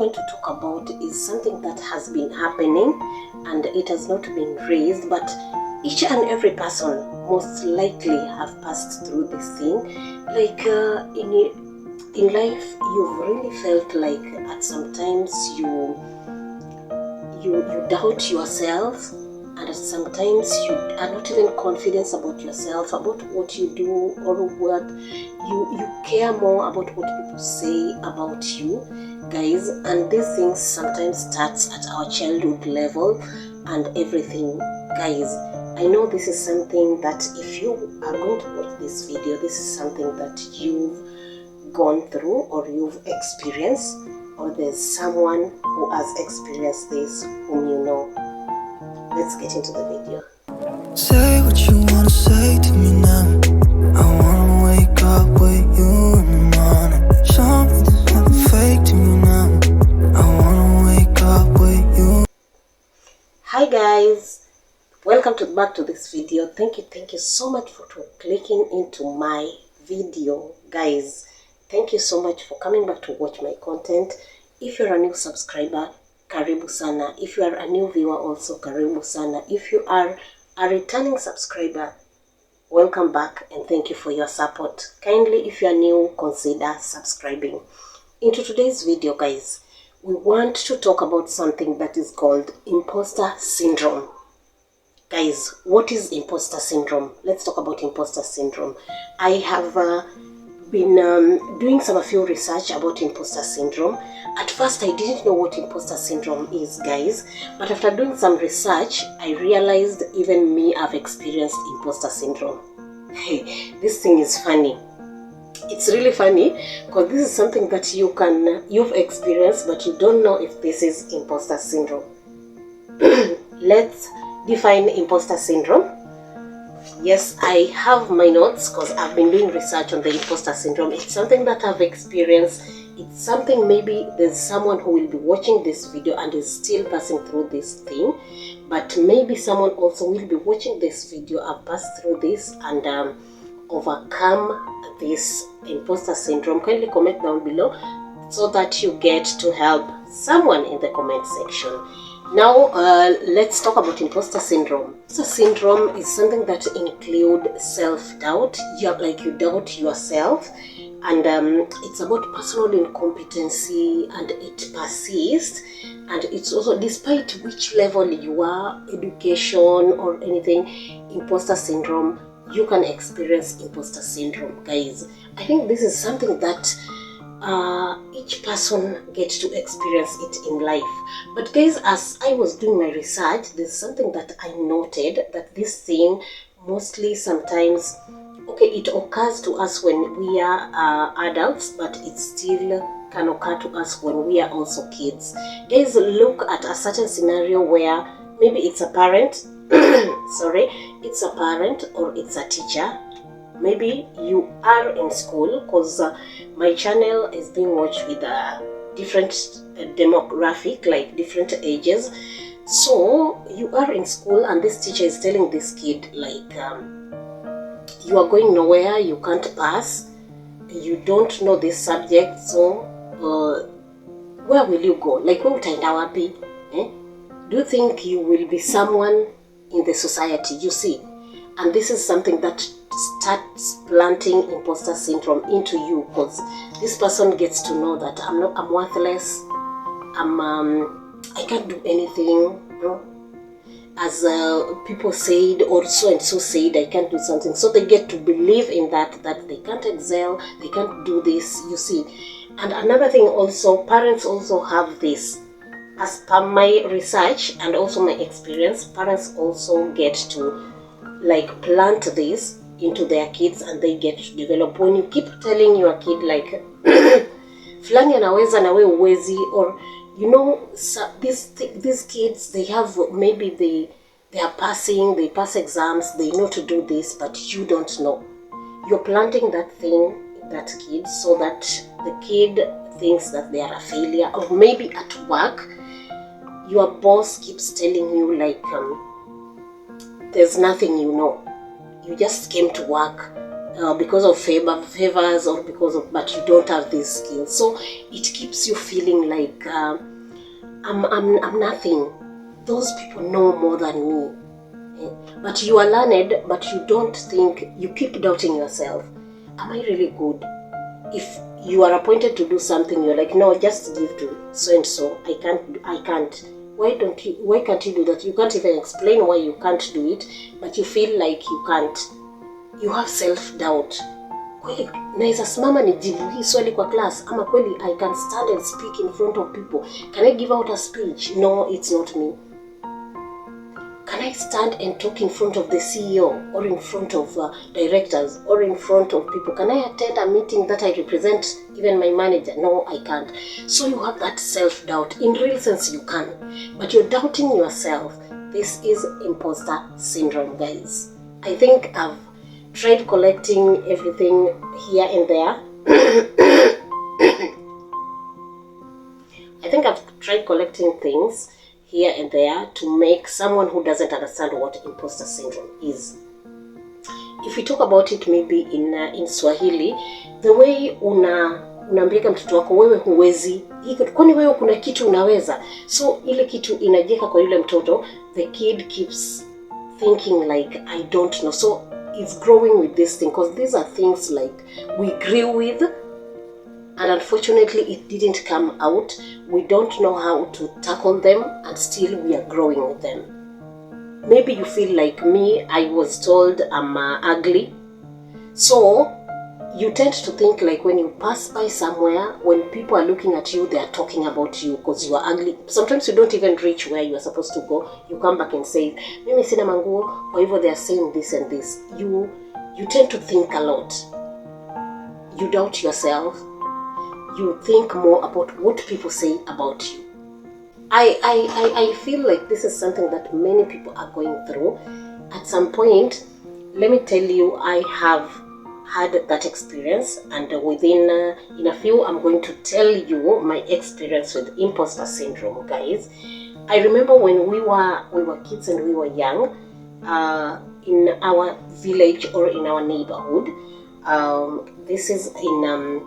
going to talk about is something that has been happening and it has not been raised, but each and every person most likely have passed through this thing. Like in life, you've really felt like at sometimes you doubt yourself, and at sometimes you are not even confident about yourself, about what you do, or what you care more about what people say about you, guys. And these things sometimes starts at our childhood level and everything, guys. I know this is something that if you are going to watch this video, this is something that you've gone through or you've experienced, or there's someone who has experienced this whom you know. Let's get into the video. Say what you wanna say to me now. I wanna wake up with you in the morning. Show me there's nothing fake to me now. I wanna wake up with you. Hi guys, welcome back to this video. Thank you so much for clicking into my video, guys. Thank you so much for coming back to watch my content. If you're a new subscriber, karibu sana. If you are a new viewer, also karibu sana. If you are a returning subscriber, welcome back and thank you for your support. Kindly, if you are new, consider subscribing. Into today's video, guys, we want to talk about something that is called imposter syndrome. Guys, what is imposter syndrome? Let's talk about imposter syndrome. I have been doing a few research about imposter syndrome. At first, I didn't know what imposter syndrome is, guys. But after doing some research, I realized even me, I've experienced imposter syndrome. Hey, this thing is funny. It's really funny because this is something that you've experienced, but you don't know if this is imposter syndrome. Let's define imposter syndrome. Yes, I have my notes because I've been doing research on the imposter syndrome. It's something that I've experienced. It's something maybe there's someone who will be watching this video and is still passing through this thing. But maybe someone also will be watching this video, have passed through this and overcome this imposter syndrome. Kindly comment down below so that you get to help someone in the comment section. Now, let's talk about imposter syndrome. Imposter syndrome is something that includes self-doubt. You doubt yourself, and it's about personal incompetency, and it persists. And it's also, despite which level you are, education or anything, imposter syndrome, you can experience imposter syndrome, guys. I think this is something that each person gets to experience it in life. But guys, as I was doing my research, there's something that I noted, that this thing mostly sometimes, okay, it occurs to us when we are adults, but it still can occur to us when we are also kids. Guys, look at a certain scenario where maybe it's a parent sorry, it's a parent or it's a teacher. Maybe you are in school, because my channel is being watched with a different demographic, like different ages. So you are in school and this teacher is telling this kid like, you are going nowhere, you can't pass, you don't know this subject, so where will you go? Like, where utaenda wapi? Do you think you will be someone in the society? You see, and this is something that starts planting imposter syndrome into you, because this person gets to know that I'm worthless, I can't do anything, as people said, or so and so said, I can't do something. So they get to believe in that they can't excel, they can't do this, you see. And another thing also, parents also have this. As per my research and also my experience, parents also get to plant this into their kids, and they get to develop. When you keep telling your kid like fulani anaweza na wewe uwezi, or these kids, they have, maybe they are passing, they pass exams, they know to do this, but you don't know. You're planting that thing in that kid so that the kid thinks that they are a failure. Or maybe at work, your boss keeps telling you there's nothing you know. You just came to work, because of favors, or because of, but you don't have these skills. So it keeps you feeling like I'm nothing. Those people know more than me. But you are learned, but you don't think, you keep doubting yourself. Am I really good? If you are appointed to do something, you're like, no, just give to so and so. I can't. Why can't you do that? You can't even explain why you can't do it, but you feel like you can't. You have self-doubt. Kweli naweza simama nijibu hii swali kwa class, ama kweli I can stand and speak in front of people? Can I give out a speech? No, it's not me. Can I stand and talk in front of the CEO, or in front of directors, or in front of people? Can I attend a meeting that I represent, even my manager? No, I can't. So you have that self-doubt. In real sense, you can, but you're doubting yourself. This is imposter syndrome, guys. I think I've tried collecting everything here and there. I think I've tried collecting things here and there to make someone who doesn't understand what imposter syndrome is. If we talk about it maybe in Swahili, the way unaambia mtoto wako wewe huwezi, kwani wewe kuna kitu unaweza. So ile kitu inajeka kwa yule mtoto, the kid keeps thinking like, I don't know. So it's growing with this thing, because these are things like we grew with, and unfortunately it didn't come out. We don't know how to tackle them, and still we are growing with them. Maybe you feel like me, I was told I'm ugly. So you tend to think like when you pass by somewhere, when people are looking at you, they are talking about you because you are ugly. Sometimes you don't even reach where you are supposed to go. You come back and say, mimi sina manguo, kwa hivyo they are saying this and this. You tend to think a lot. You doubt yourself. You think more about what people say about you. I feel like this is something that many people are going through. At some point, let me tell you, I have had that experience, and within in a few I'm going to tell you my experience with imposter syndrome, guys. I remember when we were kids and we were young, in our village or in our neighborhood. This is in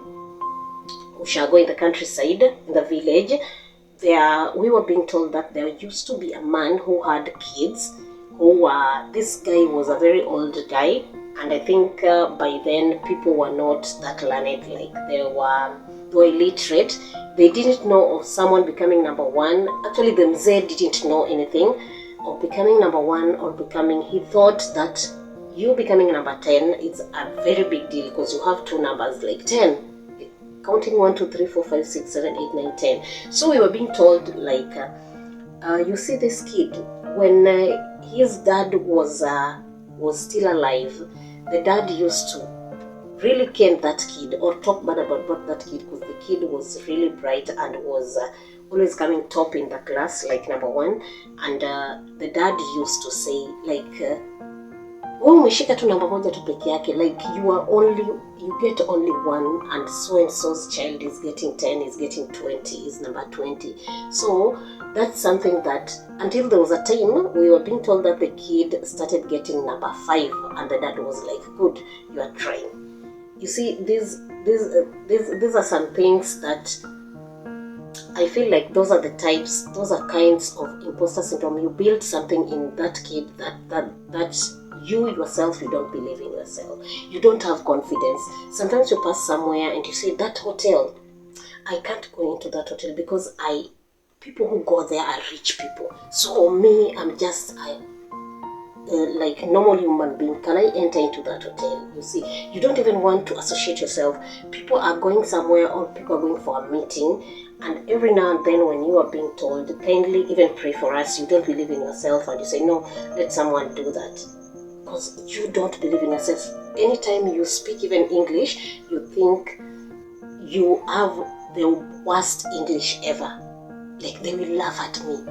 Ushago, in the countryside, in the village. We were being told that there used to be a man who had kids this guy was a very old guy, and I think by then people were not that learned. Like they were illiterate. They didn't know of someone becoming number one. Actually, the mzee didn't know anything of becoming number one or becoming. He thought that you becoming number 10 is a very big deal because you have two numbers like 10. Counting 1, 2, 3, 4, 5, 6, 7, 8, 9, 10. So we were being told like, you see this kid, when his dad was still alive, the dad used to really cane that kid or talk bad about that kid because the kid was really bright and was always coming top in the class, like number 1. And the dad used to say like, wewe umeshika tu namba moja tu peke yake, like you get only 1, and so's child is getting 10, is getting 20, is number 20. So that's something that until there was a time we were being told that the kid started getting number 5, and the dad was like, good, you are trying. You see, these are some things that I feel like those are kinds of imposter syndrome. You build something in that kid that you yourself, you don't believe in yourself. You don't have confidence. Sometimes you pass somewhere and you say, that hotel, I can't go into that hotel because people who go there are rich people. So me, I'm just like normal human being. Can I enter into that hotel? You see, you don't even want to associate yourself. People are going somewhere or people are going for a meeting, and every now and then when you are being told, kindly even pray for us, you don't believe in yourself and you say, no, let someone do that. Because you don't believe in yourself. Anytime you speak even English, you think you have the worst English ever. Like they will laugh at me.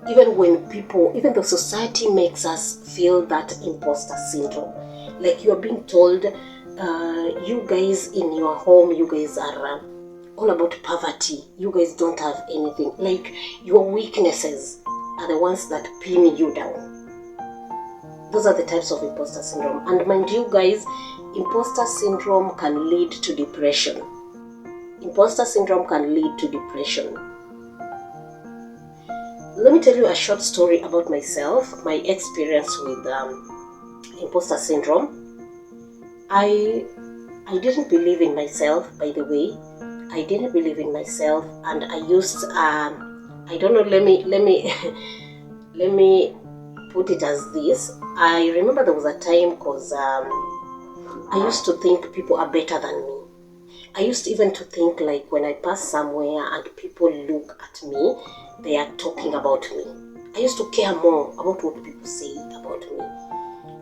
Even the society makes us feel that imposter syndrome. Like you are being told, you guys in your home, you guys are all about poverty. You guys don't have anything. Like your weaknesses are the ones that pin you down. Those are the types of imposter syndrome. And mind you guys, imposter syndrome can lead to depression. Imposter syndrome can lead to depression. Let me tell you a short story about myself, my experience with imposter syndrome. I didn't believe in myself, by the way. I didn't believe in myself, and I used I don't know. Let me let me put it as this. I remember there was a time because I used to think people are better than me. I used even to think like when I pass somewhere and people look at me, they are talking about me. I used to care more about what people say about me.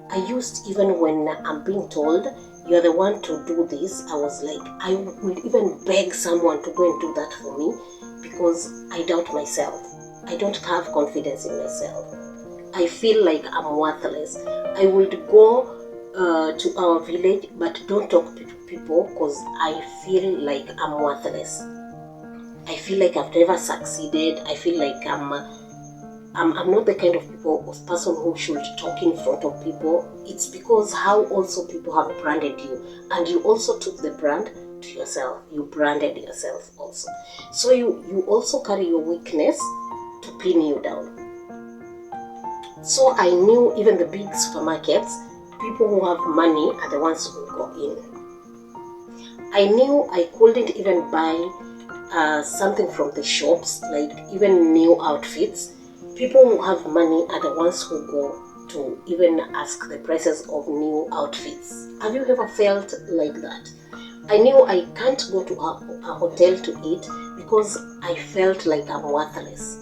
I used, even when I'm being told, you're the one to do this, I was like, I would even beg someone to go and do that for me because I doubt myself. I don't have confidence in myself. I feel like I'm worthless. I would go to our village, but don't talk to people because I feel like I'm worthless. I feel like I've never succeeded. I feel like I'm not the kind of person who should talk in front of people. It's because how also people have branded you, and you also took the brand to yourself. You branded yourself also. So you also carry your weakness to pin you down. So I knew even the big supermarkets, people who have money are the ones who go in. I knew I couldn't even buy something from the shops, like even new outfits. People who have money are the ones who go to even ask the prices of new outfits. Have you ever felt like that? I knew I can't go to a hotel to eat because I felt like I'm worthless.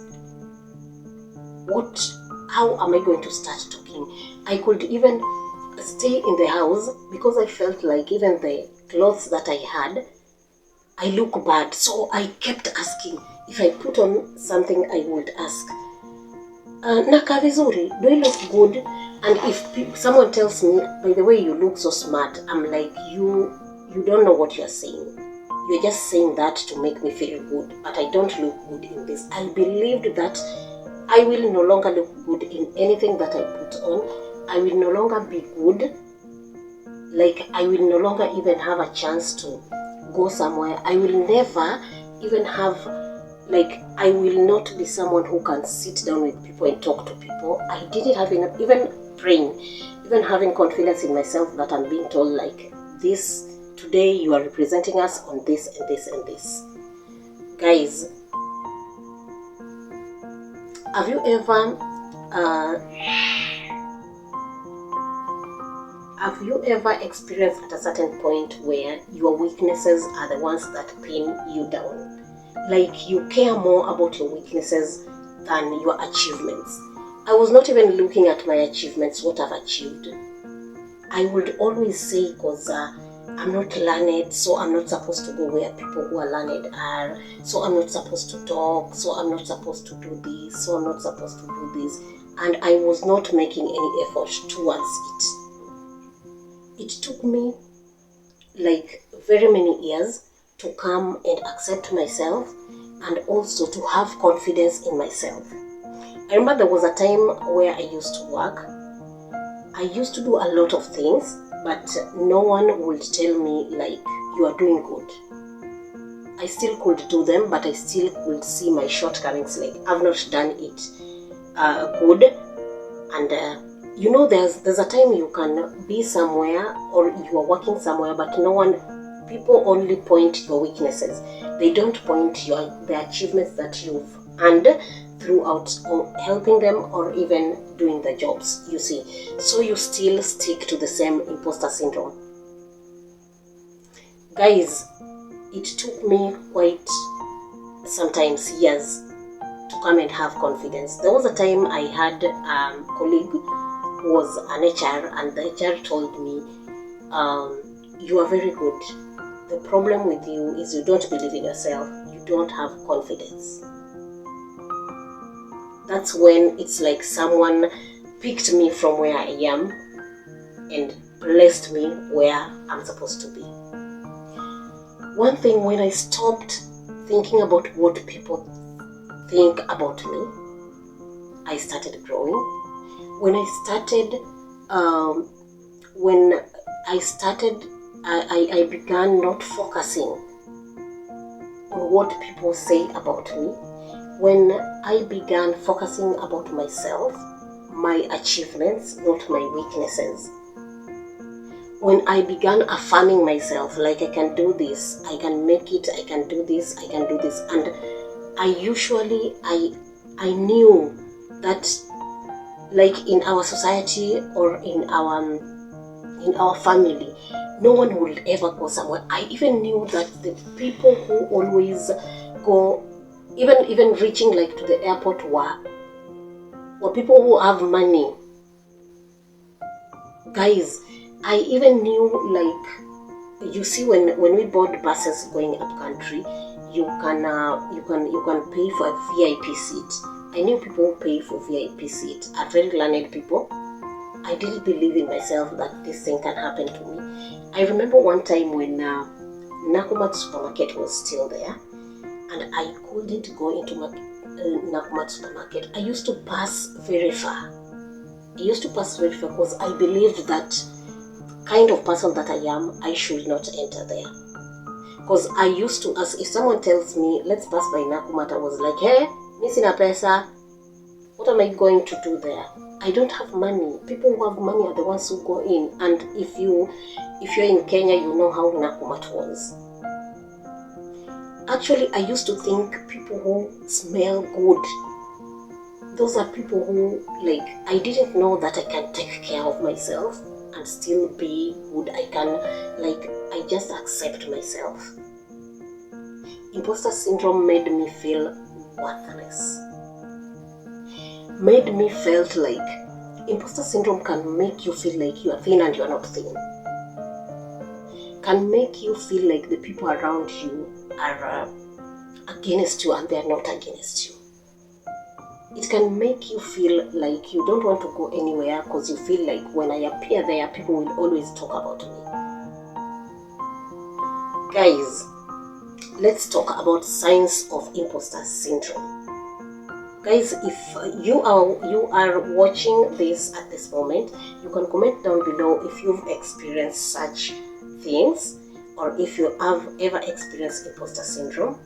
How am I going to start talking? I could even stay in the house because I felt like even the clothes that I had, I look bad. So I kept asking. If I put on something, I would ask, Naka vizuri, do I look good? And if someone tells me, by the way, you look so smart, I'm like, you don't know what you're saying. You're just saying that to make me feel good, but I don't look good in this. I believed that I will no longer look good in anything that I put on. I will no longer be good. Like, I will no longer even have a chance to go somewhere. I will never even have, like, I will not be someone who can sit down with people and talk to people. I didn't have enough, even praying, even having confidence in myself that I'm being told like this, today you are representing us on this and this and this. Guys, have you ever experienced at a certain point where your weaknesses are the ones that pin you down? Like you care more about your weaknesses than your achievements. I was not even looking at my achievements, what I've achieved. I would always say, because I'm not learned, so I'm not supposed to go where people who are learned are, so I'm not supposed to talk, so I'm not supposed to do this, so I'm not supposed to do this. And I was not making any effort towards it. It took me like very many years to come and accept myself and also to have confidence in myself. I remember there was a time where I used to work. I used to do a lot of things, but no one would tell me like, you are doing good. I still could do them, but I still could see my shortcomings, like I've not done it good. And you know, there's a time you can be somewhere or you are working somewhere, but people only point your weaknesses. They don't point the achievements that you've earned throughout or helping them or even doing the jobs, you see. So you still stick to the same imposter syndrome. Guys, it took me quite sometimes years to come and have confidence. There was a time I had a colleague who was an HR, and the HR told me, you are very good. The problem with you is you don't believe in yourself. You don't have confidence. That's when it's like someone picked me from where I am and placed me where I'm supposed to be. One thing, when I stopped thinking about what people think about me, I started growing. When I started when I began not focusing on what people say about me, when I began focusing about myself, my achievements, not my weaknesses, when I began affirming myself, like I can do this, I can make it, I can do this, I can do this, and I knew that, like in our society or in our family, no one will ever go somewhere. I even knew that the people who always go, even reaching like to the airport, were people who have money. Guys, I even knew, like, you see, when we board buses going up country, you can pay for a VIP seat. I knew people who pay for VIP seat are very learned people. I didn't believe in myself that this thing can happen to me. I remember one time when Nakumatt supermarket was still there, and I couldn't go into Nakumatt supermarket. I used to pass very far. Because I believed that kind of person that I am, I should not enter there. Because I used to ask, if someone tells me, let's pass by Nakumatt, I was like, hey, mi sina pesa. What am I going to do there? I don't have money. People who have money are the ones who go in. And if you're in Kenya, you know how Nakumatt was. Actually, I used to think people who smell good, those are people who, like, I didn't know that I can take care of myself and still be good. I just accept myself. Imposter syndrome made me feel worthless. Made me felt like imposter syndrome can make you feel like you are thin and you are not thin. Can make you feel like the people around you are against you and they are not against you. It can make you feel like you don't want to go anywhere because you feel like when I appear there, people will always talk about me. Guys, let's talk about signs of imposter syndrome. Guys, if you are watching this at this moment, you can comment down below if you've experienced such things or if you have ever experienced imposter syndrome,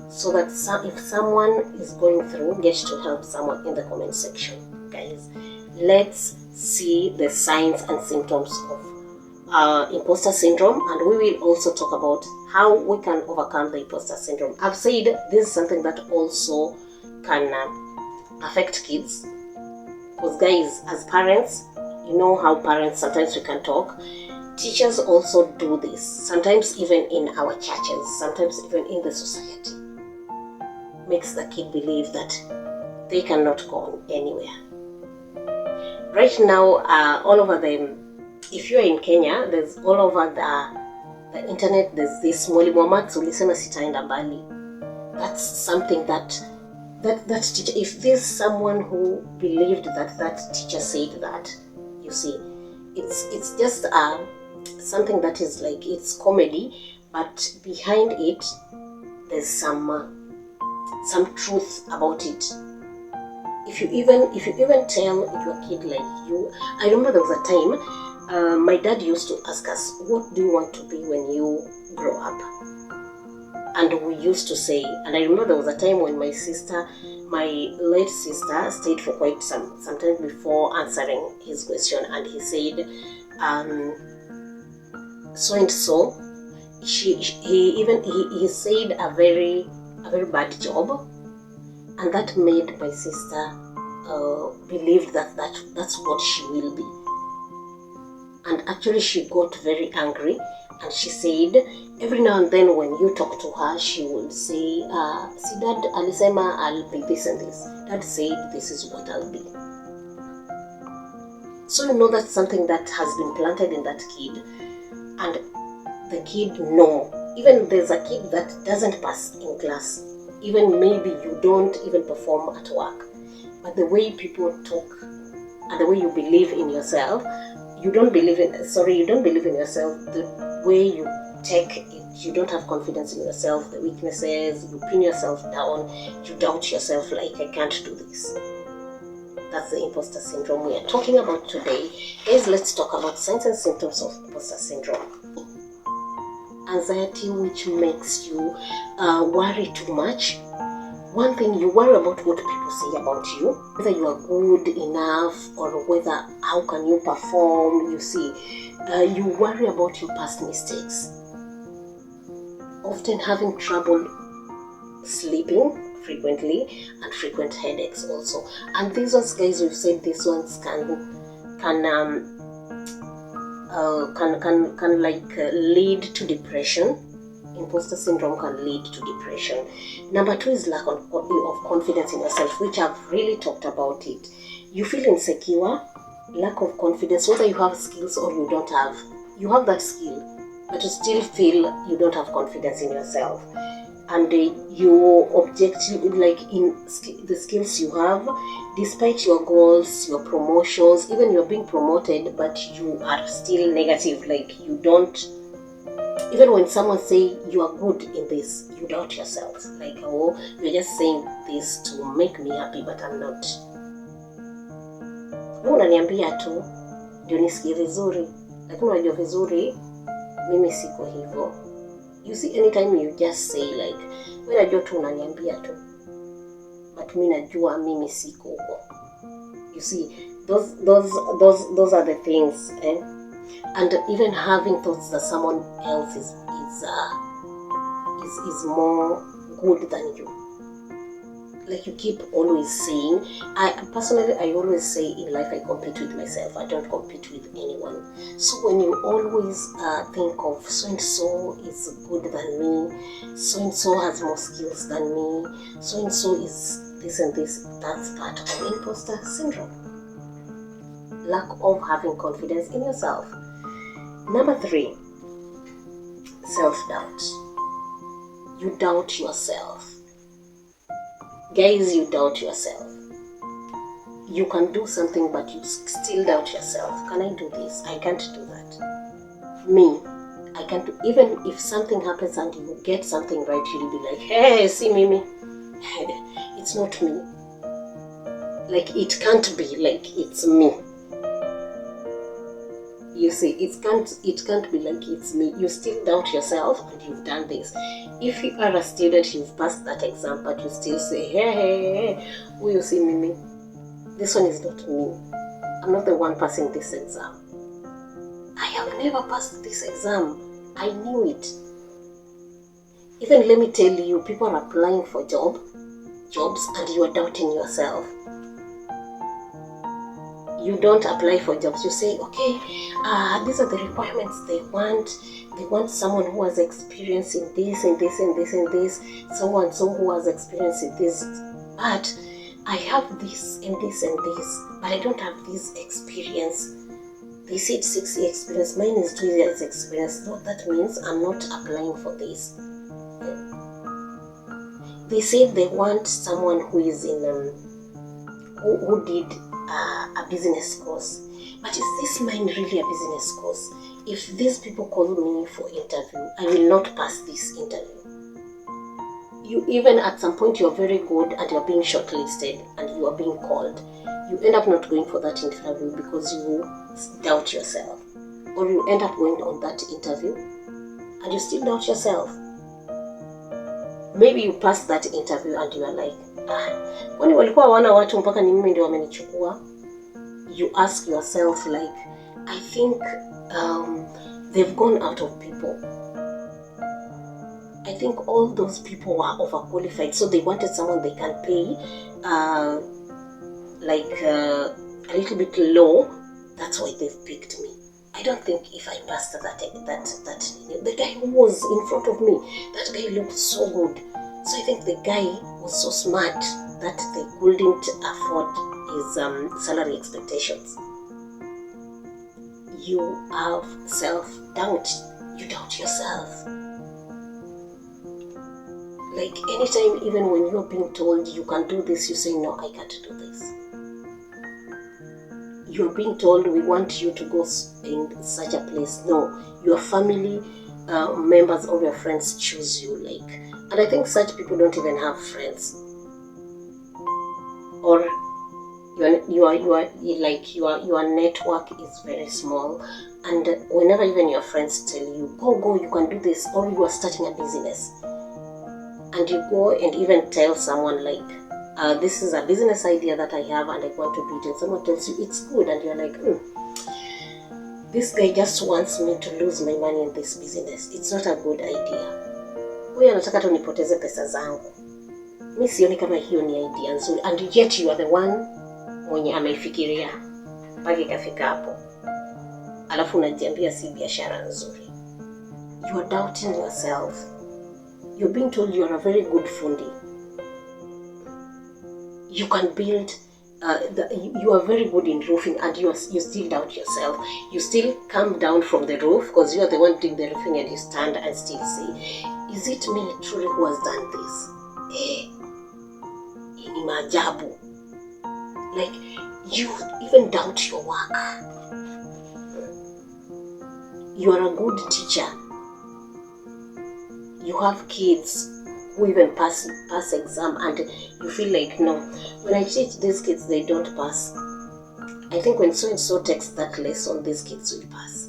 so that if someone is going through, get to help someone in the comment section. Guys, let's see the signs and symptoms of imposter syndrome, and we will also talk about how we can overcome the imposter syndrome. I've said this is something that also can affect kids, because guys, as parents, you know how parents sometimes we can talk. Teachers also do this, sometimes even in our churches, sometimes even in the society. Makes the kid believe that they cannot go anywhere. Right now, all over if you are in Kenya, there's all over the internet, there's this Mwalimu Max ulisema sitaenda mbali. That's something that teacher, if there's someone who believed that teacher said that, you see, it's just something that is like, it's comedy, but behind it there's some truth about it. If you even tell your kid, like, I remember there was a time my dad used to ask us, what do you want to be when you grow up? And we used to say, and I remember there was a time when my late sister stayed for quite some time before answering his question, and he said, so and so, he said a very bad job, and that made my sister believe that's what she will be. And actually she got very angry, and she said every now and then when you talk to her, she would say, see, Dad alisema I'll be this and this. Dad said this is what I'll be. So you know that's something that has been planted in that kid, and the kid even there's a kid that doesn't pass in class, even maybe you don't even perform at work, but the way people talk and the way you believe in yourself, you don't believe in yourself, the way you take it, you don't have confidence in yourself, the weaknesses, you pin yourself down, you doubt yourself, like, I can't do this. That's the imposter syndrome we are talking about today. Guys, let's talk about signs and symptoms of imposter syndrome. Anxiety, which makes you worry too much. One thing, you worry about what people say about you, whether you are good enough or whether how can you perform. You see, you worry about your past mistakes. Often having trouble sleeping frequently and frequent headaches also. And these ones, guys, we've said these ones can lead to depression. Imposter syndrome can lead to depression. Number 2 is lack of confidence in yourself, which I've really talked about it. You feel insecure, lack of confidence, whether you have skills or you don't have. You have that skill, but you still feel you don't have confidence in yourself. And your objective, like in the skills you have, despite your goals, your promotions, even you're being promoted, but you are still negative. Like you don't, even when someone say you are good in this, you doubt yourself. Like, oh, you're just saying this to make me happy, but I'm not. Unaniambia tu ndio nisikie vizuri, lakini unajua vizuri mimi siko hivyo. You see, anytime you just say like, wewe najua tu unaniambia tu, but mimi najua mimi siko huko. You see, those are the things, and even having thoughts that someone else is more good than you. Like you keep always saying, I always say in life I compete with myself. I don't compete with anyone. So when you always think of so and so is good than me, so and so has more skills than me, so and so is this and this, that's part of imposter syndrome. Lack of having confidence in yourself. Number 3, self-doubt. You doubt yourself. Guys, you doubt yourself. You can do something, but you still doubt yourself. Can I do this? I can't do that. Me, I can't do. Even if something happens and you get something right, you'll be like, hey, see Mimi. It's not me. Like, it can't be like it's me. You see, it can't be like it's me. You still doubt yourself and you've done this. If you are a student, you've passed that exam, but you still say, hey, who you see Mimi? This one is not me. I'm not the one passing this exam. I have never passed this exam. I knew it. Even let me tell you, people are applying for jobs and you are doubting yourself. You don't apply for jobs. You say, okay, these are the requirements they want. They want someone who has experience in this and this and this and this. Someone who has experience in this. But I have this and this and this. But I don't have this experience. They said 6 years experience. Mine is 2 years experience. So that means I'm not applying for this. They said they want someone who is in who did a business course. But is this mine really a business course? If these people call me for interview, I will not pass this interview. You even at some point you're very good and you're being shortlisted and you are being called. You end up not going for that interview because you doubt yourself. Or you end up going on that interview and you still doubt yourself. Maybe you pass that interview and you are like, kwani walikuwa wana watu mpaka ni mimi ndio wamenichukua? You ask yourself like, I think they've gone out of people. I think all those people were overqualified, so they wanted someone they can pay a little bit low. That's why they've picked me. I don't think if I passed that the guy who was in front of me, that guy looked so good. So I think the guy was so smart that they couldn't afford his salary expectations. You have self-doubt. You doubt yourself. Like anytime, even when you're being told you can do this, you say, no, I can't do this. You're being told we want you to go in such a place. No, your family members or your friends choose you. And I think such people don't even have friends. Or your network is very small, and whenever even your friends tell you, go, you can do this, or you are starting a business, and you go and even tell someone like, this is a business idea that I have and I want to do it, and someone tells you it's good, and you're like, this guy just wants me to lose my money in this business, it's not a good idea. Huyu anataka tu nipoteze pesa zangu. Mi sioni kama hiyo ni idea nzuri, and yet you are the one mwenye ameifikiria mpaka ikafika hapo, alafu unajiambia si biashara nzuri. You are doubting yourself. You're being told you are a very good fundi. You can build, you are very good in roofing, and you still doubt yourself. You still come down from the roof because you are the one doing the roofing, and you stand and still say, is it me truly who has done this? Ni maajabu. Like, you even doubt your work. You are a good teacher. You have kids who even pass exam, and you feel like, no, when I teach these kids, they don't pass. I think when so-and-so takes that lesson, these kids will pass.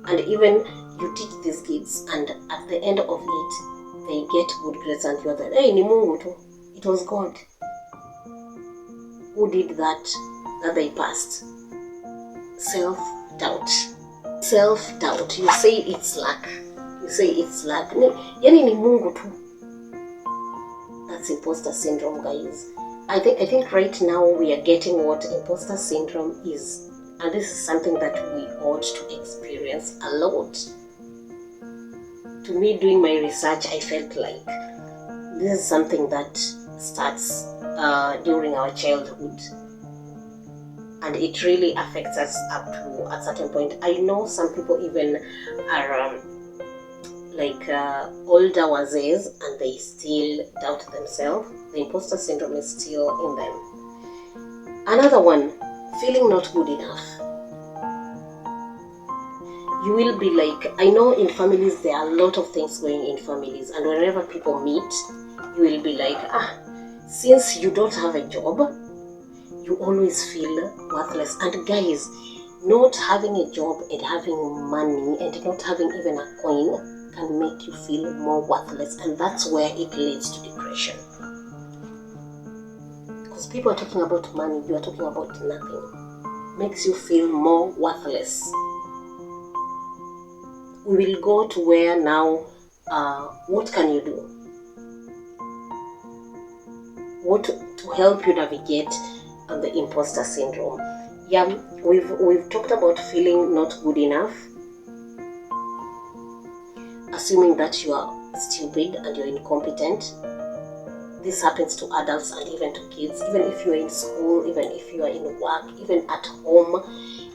And even you teach these kids, and at the end of it, they get good grades, and you're like, hey, ni Mungu tu. It was God who did that they passed. Self-doubt. Self-doubt. You say it's luck. Yani ni Mungu tu. That's imposter syndrome, guys. I think right now we are getting what imposter syndrome is. And this is something that we ought to experience a lot. To me, doing my research, I felt like this is something that starts during our childhood, and it really affects us up to a certain point. I know some people even are older wazees, and they still doubt themselves. The imposter syndrome is still in them. Another one, feeling not good enough. You will be like, I know in families there are a lot of things going in families, and whenever people meet, you will be like, since you don't have a job, you always feel worthless. And guys, not having a job and having money and not having even a coin can make you feel more worthless, and that's where it leads to depression. Because people are talking about money, you are talking about nothing. Makes you feel more worthless. We will go to where now, what can you do? What to help you navigate the imposter syndrome? Yeah, we've talked about feeling not good enough, assuming that you are stupid and you're incompetent. This happens to adults and even to kids. Even if you're in school, even if you are in work, even at home,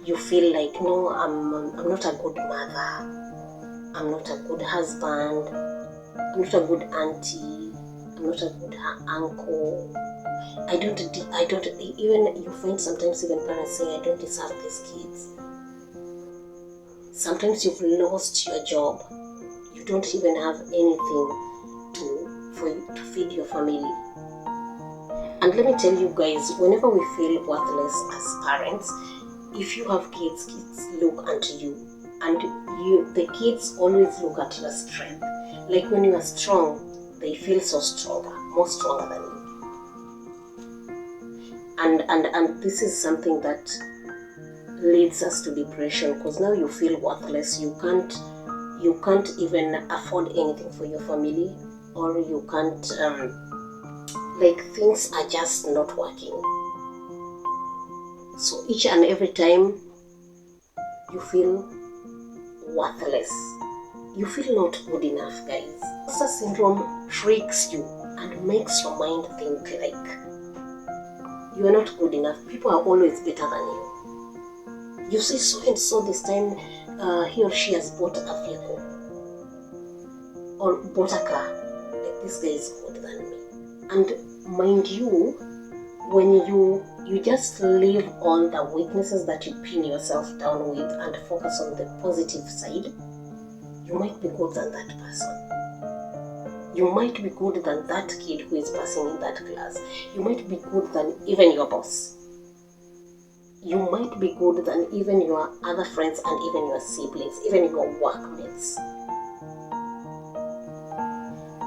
you feel like, no, I'm not a good mother. I'm not a good husband. I'm not a good auntie. I'm not a good uncle. I don't even, you find sometimes even parents say, I don't deserve these kids. Sometimes you've lost your job. You don't even have anything to feed your family. And let me tell you guys, whenever we feel worthless as parents, if you have kids look at you, and the kids always look at your strength. Like when you are strong, they feel so stronger, more stronger than you. And this is something that leads us to depression, because now you feel worthless. You can't even afford anything for your family, or you can't things are just not working. So each and every time you feel worthless, you feel not good enough, guys. Imposter syndrome tricks you and makes your mind think like you are not good enough. People are always better than you. You see so and so this time, he or she has bought a vehicle or bought a car. Like, this guy is good than me. And mind you, when you just leave all the weaknesses that you pin yourself down with and focus on the positive side, you might be good than that person. You might be good than that kid who is passing in that class. You might be good than even your boss. you might be good than even your other friends and even your siblings, even your workmates.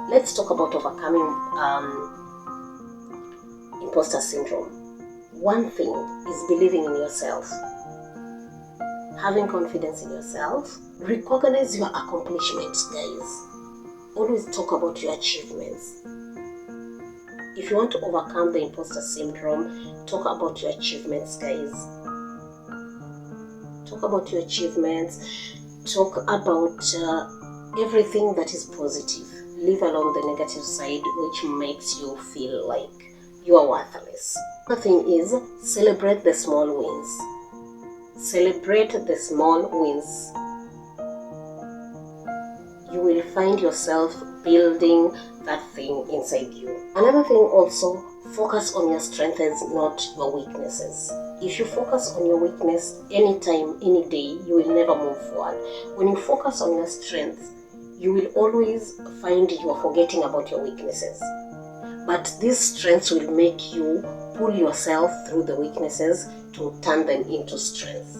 Let's talk about overcoming imposter syndrome. One thing is believing in yourself, having confidence in yourself. Recognize your accomplishments, guys. Always talk about your achievements. If you want to overcome the imposter syndrome, talk about your achievements, guys. Talk about your achievements. Talk about everything that is positive. Leave alone the negative side, which makes you feel like you are worthless. Another thing is celebrate the small wins. Celebrate the small wins. You will find yourself building that thing inside you. Another thing also, focus on your strengths, not your weaknesses. If you focus on your weakness anytime, any day, you will never move forward. When you focus on your strengths, you will always find you are forgetting about your weaknesses. But these strengths will make you pull yourself through the weaknesses to turn them into strengths.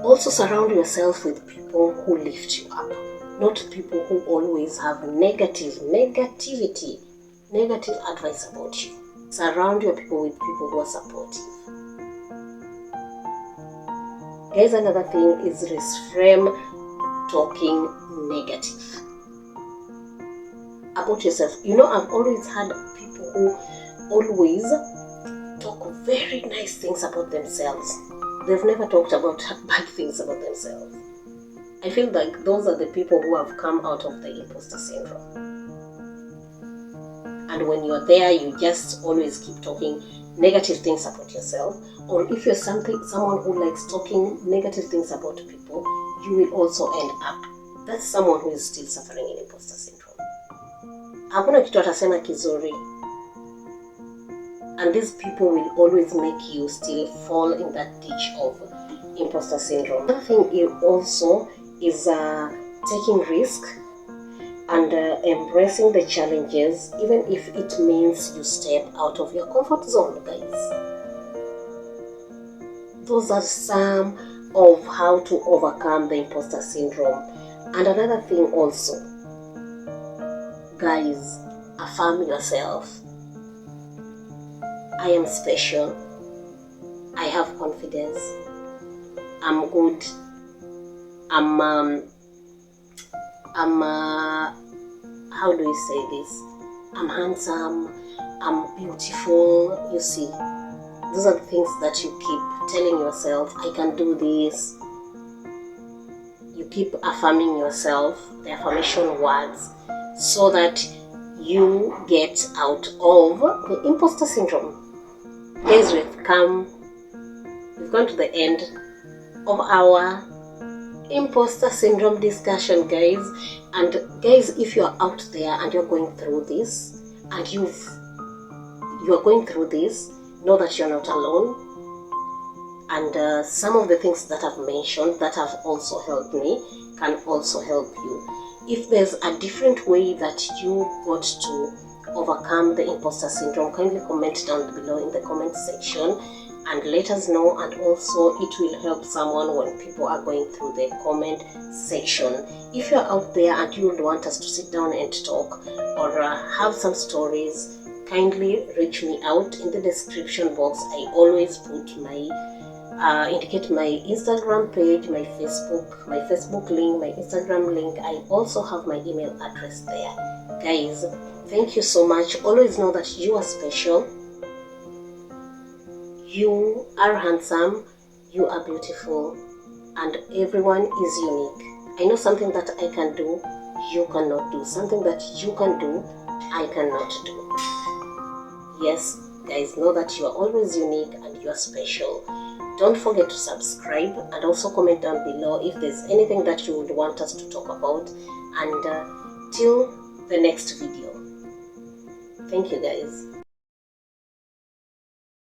Also surround yourself with people who lift you up, not people who always have negative advice about you. Surround your people with people who are supportive. Guys, another thing is reframe talking negative about yourself. You know, I've always had people who always talk very nice things about themselves. They've never talked about bad things about themselves. I feel like those are the people who have come out of the imposter syndrome. And when you're there, you just always keep talking negative things about yourself. Or if you're someone who likes talking negative things about people, you will also end up. That's someone who is still suffering in imposter syndrome. Hakuna kitu atasema kizuri. And these people will always make you still fall in that ditch of imposter syndrome. Another thing also is taking risk and embracing the challenges, even if it means you step out of your comfort zone, guys. Those are some of how to overcome the imposter syndrome. And another thing also, guys, affirm yourself. I am special. I have confidence. I'm good. How do we say this? I'm handsome. I'm beautiful. You see, those are the things that you keep telling yourself. I can do this. You keep affirming yourself, the affirmation words, so that you get out of the imposter syndrome. Guys, we've gone to the end of our imposter syndrome discussion, guys. And guys, if you're out there and you're going through this, and you're going through this, know that you're not alone. And some of the things that I've mentioned that have also helped me can also help you. If there's a different way that you got to overcome the imposter syndrome, kindly comment down below in the comment section and let us know. And also it will help someone when people are going through the comment section. If you're out there and you would want us to sit down and talk or have some stories, kindly reach me out in the description box. I always put indicate my Instagram page, my Facebook link, my Instagram link. I also have my email address there. Guys, thank you so much. Always know that you are special. You are handsome. You are beautiful. And everyone is unique. I know something that I can do, you cannot do. Something that you can do, I cannot do. Yes, guys, know that you are always unique and you are special. Don't forget to subscribe and also comment down below if there's anything that you would want us to talk about. And till the next video. Thank you, guys.